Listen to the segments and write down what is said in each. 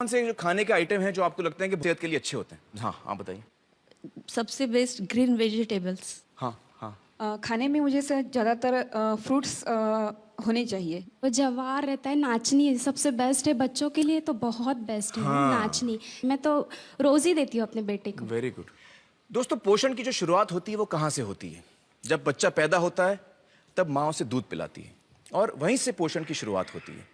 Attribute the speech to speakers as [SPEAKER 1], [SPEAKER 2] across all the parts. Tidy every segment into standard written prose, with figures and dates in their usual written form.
[SPEAKER 1] कौन से जो खाने के आइटम हैं जो आपको लगते हैं कि सेहत के लिए अच्छे होते हैं? हाँ, आप बताइए।
[SPEAKER 2] सबसे बेस्ट ग्रीन वेजिटेबल्स।
[SPEAKER 1] हाँ, हाँ।
[SPEAKER 3] खाने में मुझे ज़्यादातर फ्रूट्स होने चाहिए।
[SPEAKER 4] वो जवार रहता है, नाचनी सबसे बेस्ट है बच्चों के लिए, तो बहुत बेस्ट है वो नाचनी। मैं तो रोज ही देती हूँ अपने बेटे को।
[SPEAKER 1] Very good. दोस्तों, पोषण की जो शुरुआत होती है वो कहाँ से होती है? जब बच्चा पैदा होता है तब माँ उसे दूध पिलाती है और वहीं से पोषण की शुरुआत होती है।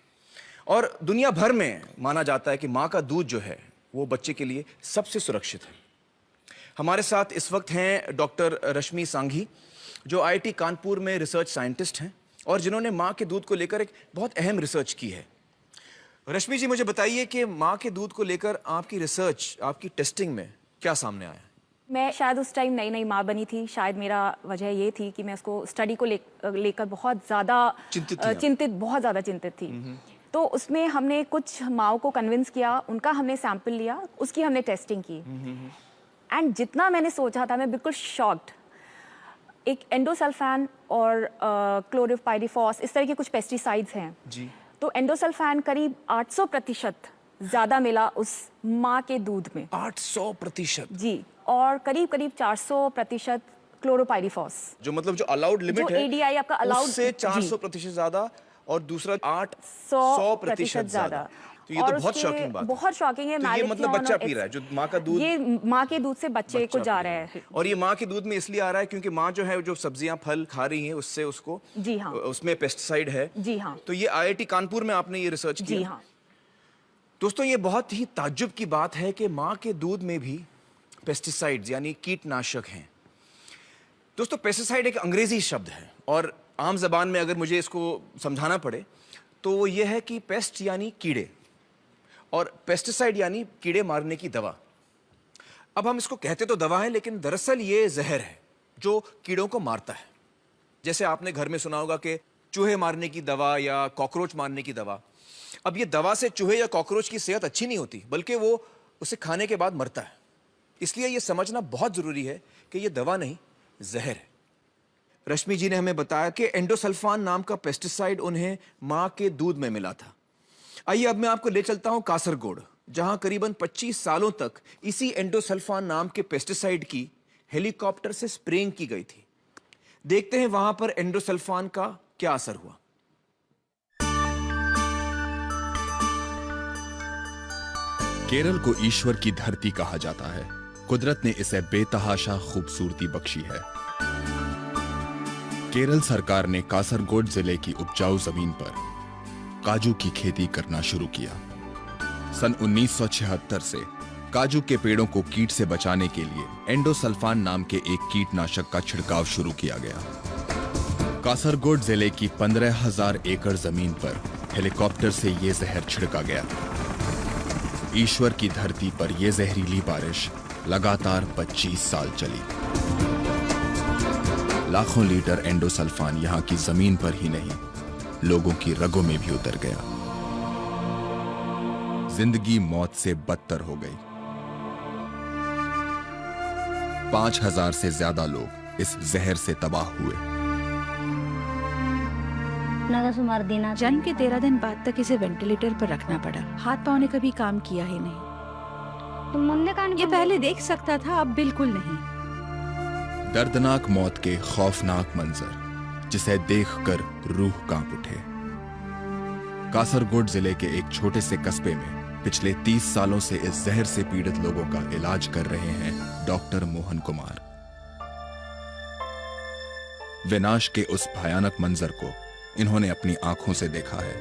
[SPEAKER 1] और दुनिया भर में माना जाता है कि माँ का दूध जो है वो बच्चे के लिए सबसे सुरक्षित है। हमारे साथ इस वक्त हैं डॉक्टर रश्मि सांघी, जो आईआईटी कानपुर में रिसर्च साइंटिस्ट हैं और जिन्होंने माँ के दूध को लेकर एक बहुत अहम रिसर्च की है। रश्मि जी, मुझे बताइए कि माँ के दूध को लेकर आपकी रिसर्च, आपकी टेस्टिंग में क्या सामने आया?
[SPEAKER 5] मैं शायद उस टाइम नई नई माँ बनी थी। शायद मेरा वजह ये थी कि मैं उसको स्टडी को लेकर बहुत ज़्यादा बहुत ज़्यादा चिंतित थी। तो उसमें हमने कुछ माँओं को कन्विंस किया, उनका हमने सैंपल लिया, उसकी हमने टेस्टिंग की। एंड जितना मैंने सोचा था, मैं बिल्कुल शॉक्ड। एक एंडोसल्फान और क्लोरोपाइरीफॉस, इस तरह के कुछ पेस्टिसाइड्स हैं जी। तो एंडोसल्फान करीब 800% ज़्यादा मिला उस माँ के दूध में।
[SPEAKER 1] 800%
[SPEAKER 5] जी। और करीब 400% क्लोरोपाइरीफॉस,
[SPEAKER 1] जो मतलब जो अलाउड लिमिट
[SPEAKER 5] जो
[SPEAKER 1] है,
[SPEAKER 5] एडीआई आपका अलाउड,
[SPEAKER 1] उससे 400% ज्यादा और दूसरा 800% ज्यादा। तो ये तो बहुत शॉकिंग बात है।
[SPEAKER 5] बहुत शॉकिंग है।
[SPEAKER 1] तो ये मतलब बच्चा पी रहा है, जो माँ का दूध,
[SPEAKER 5] ये माँ के दूध से बच्चे को जा रहा है।
[SPEAKER 1] और ये माँ के दूध में इसलिए आ रहा है क्योंकि माँ जो है, जो सब्जियां फल खा रही है, उससे उसको,
[SPEAKER 5] जी हाँ,
[SPEAKER 1] उसमें पेस्टिसाइड है।
[SPEAKER 5] जी हाँ।
[SPEAKER 1] तो ये आईआईटी कानपुर में आपने ये रिसर्च किया?
[SPEAKER 5] जी हाँ।
[SPEAKER 1] दोस्तों, ये बहुत ही ताज्जुब की बात है कि माँ के दूध में भी पेस्टिसाइड्स यानी कीटनाशक हैं। दोस्तों, पेस्टिसाइड एक अंग्रेजी शब्द है और आम जबान में अगर मुझे इसको समझाना पड़े तो वो ये है कि पेस्ट यानी कीड़े और पेस्टिसाइड यानी कीड़े मारने की दवा। अब हम इसको कहते तो दवा है, लेकिन दरअसल ये जहर है जो कीड़ों को मारता है। जैसे आपने घर में सुना होगा कि चूहे मारने की दवा या कॉकरोच मारने की दवा। अब ये दवा से चूहे या कॉकरोच की सेहत अच्छी नहीं होती, बल्कि वो उसे खाने के बाद मरता है। इसलिए ये समझना बहुत जरूरी है कि ये दवा नहीं, जहर है। रश्मि जी ने हमें बताया कि एंडोसल्फान नाम का पेस्टिसाइड उन्हें मां के दूध में मिला था। आइए अब मैं आपको ले चलता हूं कासरगोड, जहां करीबन 25 सालों तक इसी एंडोसल्फान नाम के पेस्टिसाइड की हेलीकॉप्टर से स्प्रेइंग की गई थी। देखते हैं वहां पर एंडोसल्फान का क्या असर हुआ।
[SPEAKER 6] केरल को ईश्वर की धरती कहा जाता है। कुदरत ने इसे बेतहाशा खूबसूरती बख्शी है। केरल सरकार ने कासरगोड जिले की उपजाऊ जमीन पर काजू की खेती करना शुरू किया। सन 1976 से काजू के पेड़ों को कीट से बचाने के लिए एंडोसल्फान नाम के एक कीटनाशक का छिड़काव शुरू किया गया। कासरगोड जिले की 15,000 एकड़ जमीन पर हेलीकॉप्टर से यह जहर छिड़का गया। ईश्वर की धरती पर यह जहरीली बारिश लगातार 25 साल चली। लाखों लीटर एंडोसल्फान यहां की जमीन पर ही नहीं, लोगों की रगों में भी उतर गया। जिंदगी मौत से बदतर हो गई। 5,000 से ज्यादा लोग इस जहर से तबाह हुए।
[SPEAKER 2] जन्म के 13 दिन बाद तक इसे वेंटिलेटर पर रखना पड़ा। हाथ पांव ने कभी काम किया ही नहीं। ये पहले देख सकता था, अब बिल्कुल नहीं।
[SPEAKER 6] दर्दनाक मौत के खौफनाक मंजर, जिसे देखकर रूह कांप उठे। कासरगोड जिले के एक छोटे से कस्बे में पिछले 30 सालों से इस जहर से पीड़ित लोगों का इलाज कर रहे हैं डॉक्टर मोहन कुमार। विनाश के उस भयानक मंजर को इन्होंने अपनी आंखों से देखा है।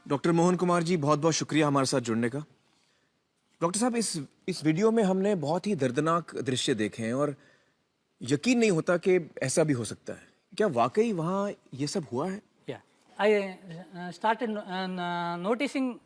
[SPEAKER 1] डॉक्टर मोहन कुमार जी, बहुत बहुत शुक्रिया हमारे साथ जुड़ने का। डॉक्टर साहब, इस वीडियो में हमने बहुत ही दर्दनाक दृश्य देखे हैं और यकीन नहीं होता कि ऐसा भी हो सकता है। क्या वाकई वहां ये सब हुआ है?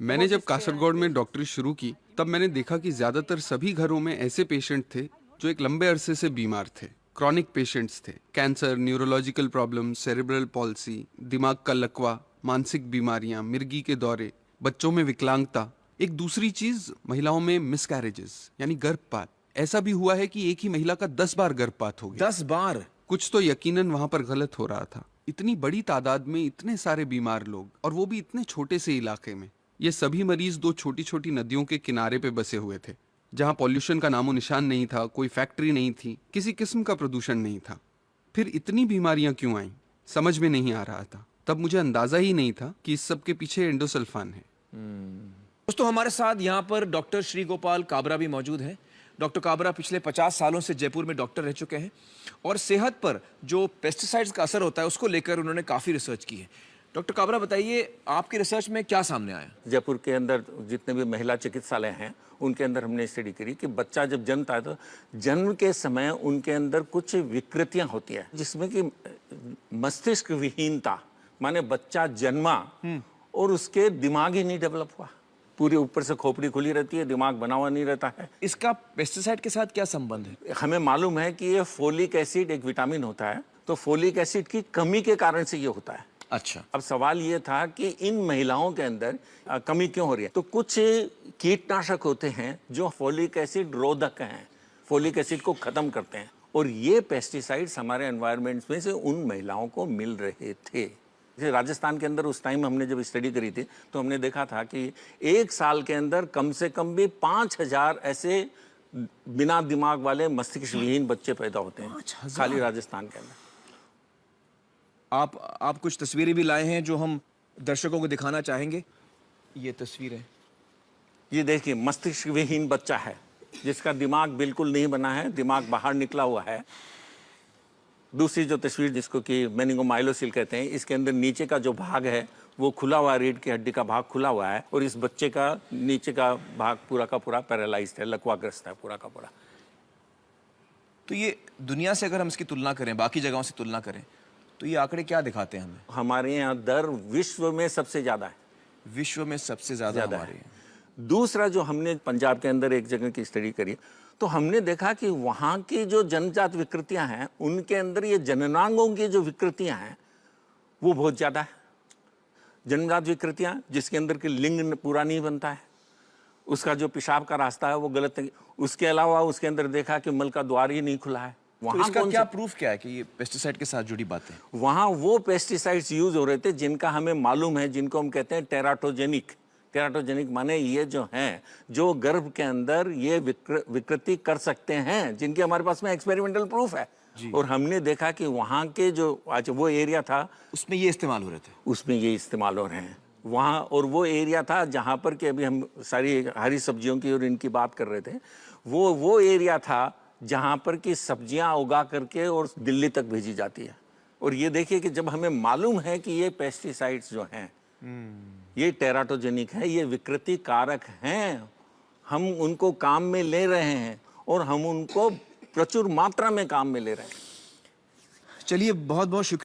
[SPEAKER 7] मैंने जब कासरगोड में डॉक्टरी शुरू की, तब मैंने देखा कि ज्यादातर सभी घरों में ऐसे पेशेंट थे जो एक लंबे अरसे से बीमार थे। क्रॉनिक पेशेंट्स थे। Cancer, neurological problem, cerebral palsy, दिमाग का लकवा, मानसिक बीमारियां, मिर्गी के दौरे, बच्चों में विकलांगता। एक दूसरी चीज, महिलाओं में मिसकैरेजेस यानी गर्भपात। ऐसा भी हुआ है कि एक ही महिला का 10 बार गर्भपात हो गया।
[SPEAKER 1] 10 बार?
[SPEAKER 7] कुछ तो यकीनन वहां पर गलत हो रहा था। इतनी बड़ी तादाद में इतने सारे बीमार लोग, और वो भी इतने छोटे से इलाके में। ये सभी मरीज दो छोटी छोटी नदियों के किनारे पे बसे हुए थे, जहां पॉल्यूशन का नामो निशान नहीं था, कोई फैक्ट्री नहीं थी, किसी किस्म का प्रदूषण नहीं था। फिर इतनी बीमारियां क्यों आईं, समझ में नहीं आ रहा था। तब मुझे अंदाजा ही नहीं था कि इस सब के पीछे एंडोसल्फान है।
[SPEAKER 1] दोस्तों, हमारे साथ यहाँ पर डॉक्टर श्री गोपाल काबरा भी मौजूद हैं। डॉक्टर काबरा पिछले 50 सालों से जयपुर में डॉक्टर रह चुके हैं और सेहत पर जो पेस्टिसाइड्स का असर होता है उसको लेकर उन्होंने काफ़ी रिसर्च की है। डॉक्टर काबरा, बताइए आपकी रिसर्च में क्या सामने आया?
[SPEAKER 8] जयपुर के अंदर जितने भी महिला चिकित्सालय हैं उनके अंदर हमने स्टडी करी कि बच्चा जब जन्मता है तो जन्म के समय उनके अंदर कुछ विकृतियां होती है, जिसमें कि मस्तिष्क विहीनता, माने बच्चा जन्मा और उसके दिमाग ही नहीं डेवलप हुआ, पूरी ऊपर से खोपड़ी खुली रहती है, दिमाग बना हुआ नहीं रहता है।
[SPEAKER 1] इसका पेस्टिसाइड के साथ क्या संबंध है?
[SPEAKER 8] हमें मालूम है कि ये फोलिक एसिड एक विटामिन होता है, तो फोलिक एसिड की कमी के कारण से ये होता है।
[SPEAKER 1] अच्छा,
[SPEAKER 8] अब सवाल ये था कि इन महिलाओं के अंदर कमी क्यों हो रही है? तो कुछ कीटनाशक होते हैं जो फोलिक एसिड रोधक हैं, फोलिक एसिड को खत्म करते हैं, और ये पेस्टिसाइड्स हमारे एनवायरनमेंट्स में से उन महिलाओं को मिल रहे थे। जैसे राजस्थान के अंदर उस टाइम हमने जब स्टडी करी थी तो हमने देखा था कि एक साल के अंदर कम से कम भी 5000 ऐसे बिना दिमाग वाले मस्तिष्क विहीन बच्चे पैदा होते हैं खाली राजस्थान के अंदर।
[SPEAKER 1] आप कुछ तस्वीरें भी लाए हैं जो हम दर्शकों को दिखाना चाहेंगे। ये तस्वीरें,
[SPEAKER 8] ये देखिए, मस्तिष्क विहीन बच्चा है जिसका दिमाग बिल्कुल नहीं बना है, दिमाग बाहर निकला हुआ है। दूसरी जो तस्वीर जिसको कि मेनिंगोमाइलोसिल कहते हैं, इसके अंदर नीचे का जो भाग है वो खुला हुआ, रीढ़ की हड्डी का भाग खुला हुआ है, और इस बच्चे का नीचे का भाग पूरा का पूरा पैरालाइज्ड है, लकवाग्रस्त है पूरा का पूरा।
[SPEAKER 1] तो ये दुनिया से अगर हम इसकी तुलना करें, बाकी जगहों से तुलना करें, तो ये आंकड़े क्या दिखाते हैं हमें?
[SPEAKER 8] हमारे यहाँ दर विश्व में सबसे ज्यादा है,
[SPEAKER 1] विश्व में सबसे ज्यादा हमारे
[SPEAKER 8] है।
[SPEAKER 1] यहाँ।
[SPEAKER 8] दूसरा, जो हमने पंजाब के अंदर एक जगह की स्टडी करी तो हमने देखा कि वहाँ की जो जन्मजात विकृतियां हैं उनके अंदर ये जननांगों की जो विकृतियां हैं वो बहुत ज़्यादा है। जन्मजात विकृतियां जिसके अंदर कि लिंग पूरा नहीं बनता है, उसका जो पेशाब का रास्ता है वो गलत है, उसके अलावा उसके अंदर देखा कि मल का द्वार ही नहीं खुला है।
[SPEAKER 1] तो इसका क्या प्रूफ क्या है कि ये पेस्टिसाइड के साथ जुड़ी बातें?
[SPEAKER 8] वहाँ वो पेस्टिसाइड्स यूज हो रहे थे जिनका हमें मालूम है, जिनको हम कहते हैं टेराटोजेनिक। टेराटोजेनिक माने ये जो हैं जो गर्भ के अंदर ये विकृति कर सकते हैं, जिनके हमारे पास में एक्सपेरिमेंटल प्रूफ है। और हमने देखा कि वहाँ के जो आज वो एरिया था
[SPEAKER 1] उसमें ये इस्तेमाल हो रहे थे,
[SPEAKER 8] उसमें ये इस्तेमाल हो रहे हैं वहाँ। और वो एरिया था जहाँ पर कि अभी हम सारी हरी सब्जियों की और इनकी बात कर रहे थे, वो एरिया था जहाँ पर कि सब्जियाँ उगा करके और दिल्ली तक भेजी जाती है। और ये देखिए कि जब हमें मालूम है कि ये पेस्टिसाइड्स जो हैं ये टेराटोजेनिक है, ये विकृति कारक हैं, हम उनको काम में ले रहे हैं और हम उनको प्रचुर मात्रा में काम में ले रहे हैं।
[SPEAKER 1] चलिए, बहुत बहुत शुक्रिया।